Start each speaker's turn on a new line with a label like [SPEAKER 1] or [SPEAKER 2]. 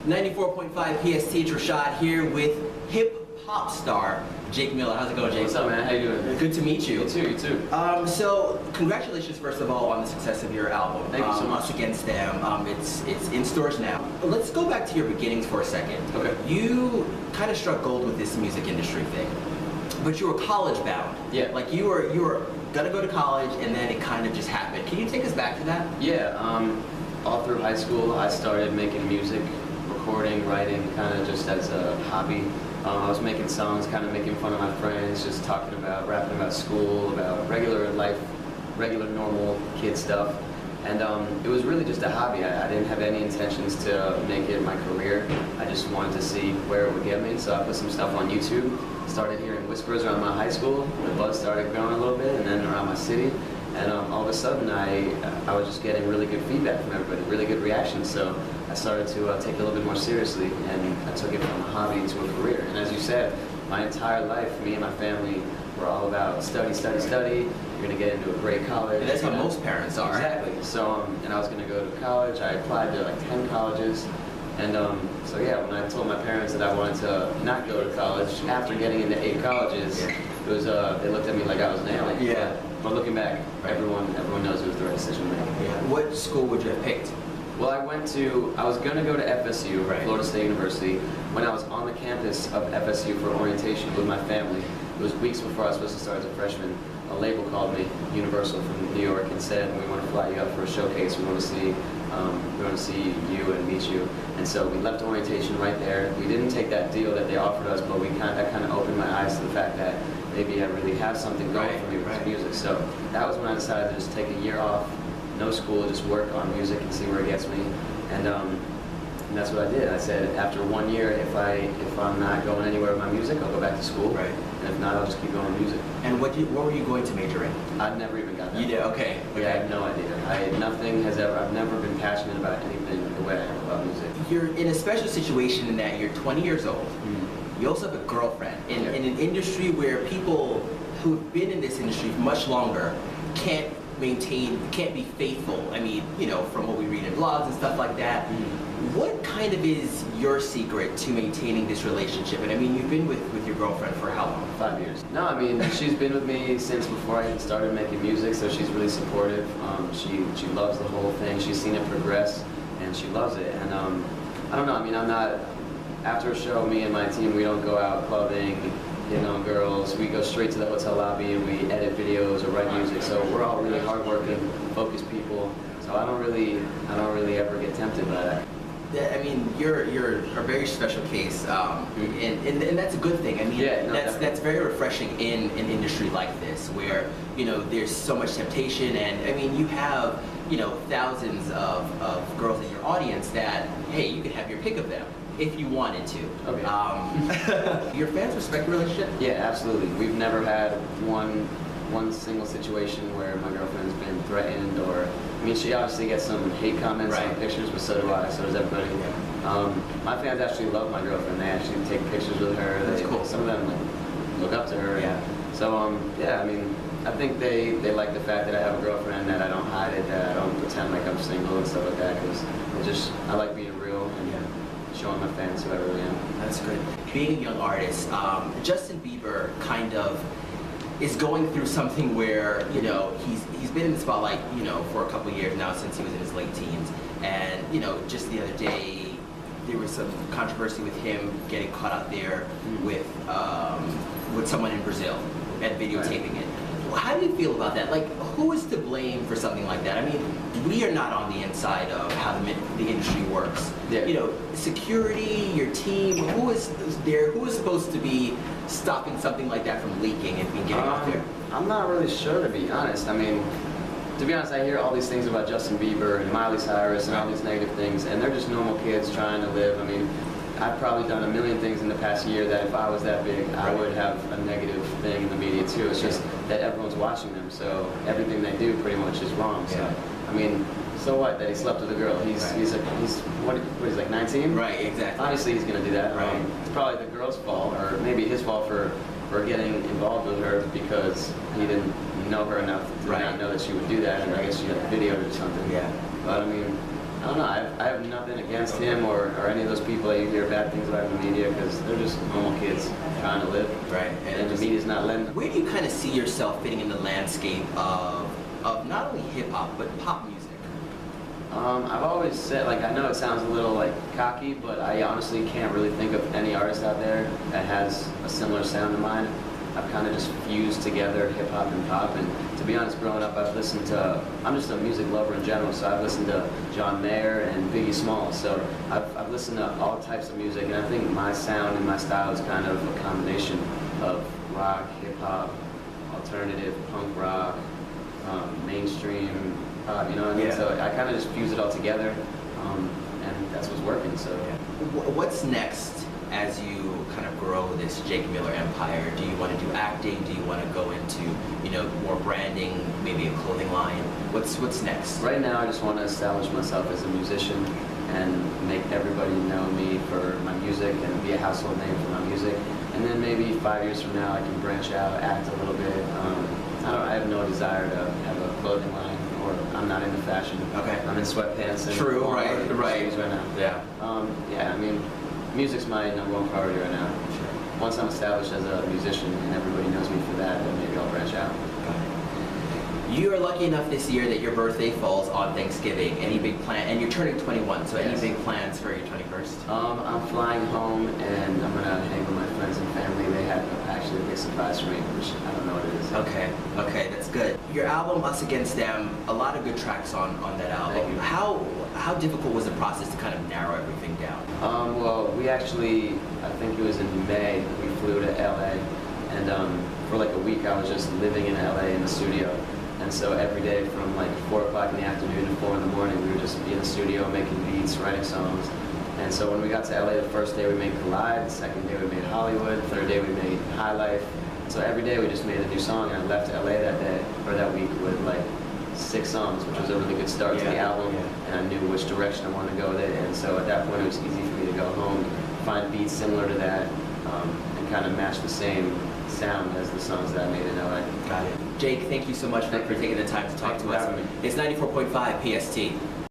[SPEAKER 1] 94.5 PST, it's Rashaud here with hip-hop star Jake Miller. How's it going, Jake?
[SPEAKER 2] What's up, man? How you doing?
[SPEAKER 1] Good to meet you.
[SPEAKER 2] You too, you too.
[SPEAKER 1] So, congratulations, first of all, on the success of your album.
[SPEAKER 2] Thank you so much.
[SPEAKER 1] Us Against Them. It's in stores now. Let's go back to your beginnings for a second.
[SPEAKER 2] Okay.
[SPEAKER 1] You kind of struck gold with this music industry thing, but you were college bound.
[SPEAKER 2] Yeah.
[SPEAKER 1] Like you were gonna go to college, and then it kind of just happened. Can you take us back to that?
[SPEAKER 2] Yeah, all through high school, I started making music, recording, writing, kind of just as a hobby. I was making songs, kind of making fun of my friends, just talking about, rapping about school, about regular life, regular normal kid stuff. And it was really just a hobby. I didn't have any intentions to make it my career. I just wanted to see where it would get me. So I put some stuff on YouTube, started hearing whispers around my high school. The buzz started growing a little bit, and then around my city. And all of a sudden, I was just getting really good feedback from everybody, really good reactions. So I started to take it a little bit more seriously, and I took it from a hobby to a career. And as you said, my entire life, me and my family were all about study, study, study. You're gonna get into a great college.
[SPEAKER 1] And that's how most parents are.
[SPEAKER 2] Exactly. So, and I was gonna go to college. I applied to like 10 colleges. And so yeah, when I told my parents that I wanted to not go to college after getting into 8 colleges, it was they looked at me like I was an alien.
[SPEAKER 1] Yeah.
[SPEAKER 2] But looking back, everyone knows it was the right decision to make.
[SPEAKER 1] Yeah. What school would you have picked?
[SPEAKER 2] Well, I was going to go to FSU, Florida State University. When I was on the campus of FSU for orientation with my family, it was weeks before I was supposed to start as a freshman. A label called me, Universal from New York, and said, "We want to fly you up for a showcase. We want to see you and meet you." And so we left orientation right there. We didn't take that deal that they offered us, but that kind of opened my eyes to the fact that maybe I really have something going for me with music. So that was when I decided to just take a year off, no school, just work on music and see where it gets me. And that's what I did. I said, after 1 year, if I'm not going anywhere with my music, I'll go back to school.
[SPEAKER 1] Right.
[SPEAKER 2] And if not, I'll just keep going with music.
[SPEAKER 1] And what were you going to major in?
[SPEAKER 2] I've never even got that.
[SPEAKER 1] You did? Okay.
[SPEAKER 2] Yeah, I have no idea. I've never been passionate about anything the way I am about music.
[SPEAKER 1] You're in a special situation in that you're 20 years old. You also have a girlfriend in an industry where people who've been in this industry much longer can't be faithful. I mean, from what we read in blogs and stuff like that. What kind of is your secret to maintaining this relationship? And I mean, you've been with your girlfriend for how long?
[SPEAKER 2] 5 years. No, I mean, she's been with me since before I even started making music, so she's really supportive. She loves the whole thing. She's seen it progress, and she loves it. And I don't know, I mean, after a show, me and my team, we don't go out clubbing, hitting on girls. We go straight to the hotel lobby and we edit videos or write music. So we're all really hardworking, focused people. So I don't really ever get tempted by that.
[SPEAKER 1] I mean, you're a very special case, and that's a good thing. I mean, that's very refreshing in an industry like this, where there's so much temptation, and I mean, you have thousands of girls in your audience that, hey, you could have your pick of them if you wanted to.
[SPEAKER 2] Okay.
[SPEAKER 1] Your fans respect the relationship?
[SPEAKER 2] Yeah, absolutely. We've never had one single situation where my girlfriend's been threatened, or I mean, she obviously gets some hate comments on pictures, but so do I, so does everybody. My fans actually love my girlfriend. They actually take pictures with her.
[SPEAKER 1] That's cool.
[SPEAKER 2] Some of them look up to her. Yeah. So yeah, I mean, I think they like the fact that I have a girlfriend, that I don't hide it, that I don't pretend like I'm single and stuff like that, because I like being real and showing my fans who I really am.
[SPEAKER 1] That's good. Being a young artist, Justin Bieber kind of is going through something where he's been in the spotlight for a couple of years now, since he was in his late teens, and just the other day there was some controversy with him getting caught out there with someone in Brazil and videotaping it. How do you feel about that? Like, who is to blame for something like that? I mean, we are not on the inside of how the industry works.
[SPEAKER 2] Yeah.
[SPEAKER 1] Security, your team, who is there? Who is supposed to be stopping something like that from leaking and getting out there?
[SPEAKER 2] I'm not really sure, to be honest. I mean, to be honest, I hear all these things about Justin Bieber and Miley Cyrus and all these negative things, and they're just normal kids trying to live. I mean, I've probably done a million things in the past year that if I was that big, I would have a negative thing in the media too. It's just that everyone's watching them, so everything they do pretty much is wrong. So, I mean, so what that he slept with a girl? He's like 19?
[SPEAKER 1] Right, exactly.
[SPEAKER 2] Obviously he's gonna do that.
[SPEAKER 1] Right.
[SPEAKER 2] It's probably the girl's fault, or maybe his fault for getting involved with her because he didn't know her enough to not know that she would do that, and I guess she had videoed it or something.
[SPEAKER 1] Yeah.
[SPEAKER 2] But I mean, I don't know. I have nothing against him or any of those people that you hear bad things about in the media, because they're just normal kids trying to live.
[SPEAKER 1] Right.
[SPEAKER 2] And the media's not letting them.
[SPEAKER 1] Where do you kind of see yourself fitting in the landscape of not only hip hop but pop music?
[SPEAKER 2] I've always said, like, I know it sounds a little like cocky, but I honestly can't really think of any artist out there that has a similar sound to mine. I've kind of just fused together hip hop and pop, and to be honest, growing up I've listened to, I'm just a music lover in general, so I've listened to John Mayer and Biggie Smalls, so I've listened to all types of music, and I think my sound and my style is kind of a combination of rock, hip hop, alternative, punk rock, mainstream pop, you know what I mean?
[SPEAKER 1] Yeah.
[SPEAKER 2] So I kind of just fuse it all together, and that's what's working, so.
[SPEAKER 1] What's next as you kind of grow this Jake Miller empire? Do you want to do acting? Do you want to go into, you know, more branding, maybe a clothing line? What's next?
[SPEAKER 2] Right now, I just want to establish myself as a musician and make everybody know me for my music and be a household name for my music. And then maybe 5 years from now, I can branch out, act a little bit. I have no desire to have a clothing line, or I'm not into fashion.
[SPEAKER 1] Okay.
[SPEAKER 2] I'm in sweatpants and
[SPEAKER 1] True,
[SPEAKER 2] Walmart
[SPEAKER 1] right.
[SPEAKER 2] shoes right now.
[SPEAKER 1] Yeah.
[SPEAKER 2] Yeah, I mean, music's my #1 priority right now.
[SPEAKER 1] Sure.
[SPEAKER 2] Once I'm established as a musician and everybody knows me for that, then maybe I'll branch out.
[SPEAKER 1] You are lucky enough this year that your birthday falls on Thanksgiving. Any big plan? And you're turning 21, so any
[SPEAKER 2] Yes.
[SPEAKER 1] big plans for your 21st?
[SPEAKER 2] I'm flying home and I'm gonna hang with my friends and family. They have actually a big surprise for me, which I don't know what it is.
[SPEAKER 1] Okay, that's good. Your album, Us Against Them, a lot of good tracks on that album.
[SPEAKER 2] Thank you.
[SPEAKER 1] How difficult was the process to kind of narrow everything down?
[SPEAKER 2] Well, we actually, I think it was in May, we flew to LA, and for like a week I was just living in LA in the studio. And so every day from like 4 o'clock in the afternoon to 4 in the morning, we would just be in the studio making beats, writing songs. And so when we got to LA, the first day we made Collide, the second day we made Hollywood, the third day we made High Life. So every day we just made a new song, and I left LA that day, or that week, with like 6 songs, which was a really good start to the album. And I knew which direction I wanted to go with it. And so at that point it was easy for me to go home, find beats similar to that, and kind of match the same sound as the songs that I made in LA.
[SPEAKER 1] Got it. Jake, thank you so much for taking the time to talk to us.
[SPEAKER 2] Thank you for having me.
[SPEAKER 1] It's 94.5 PST.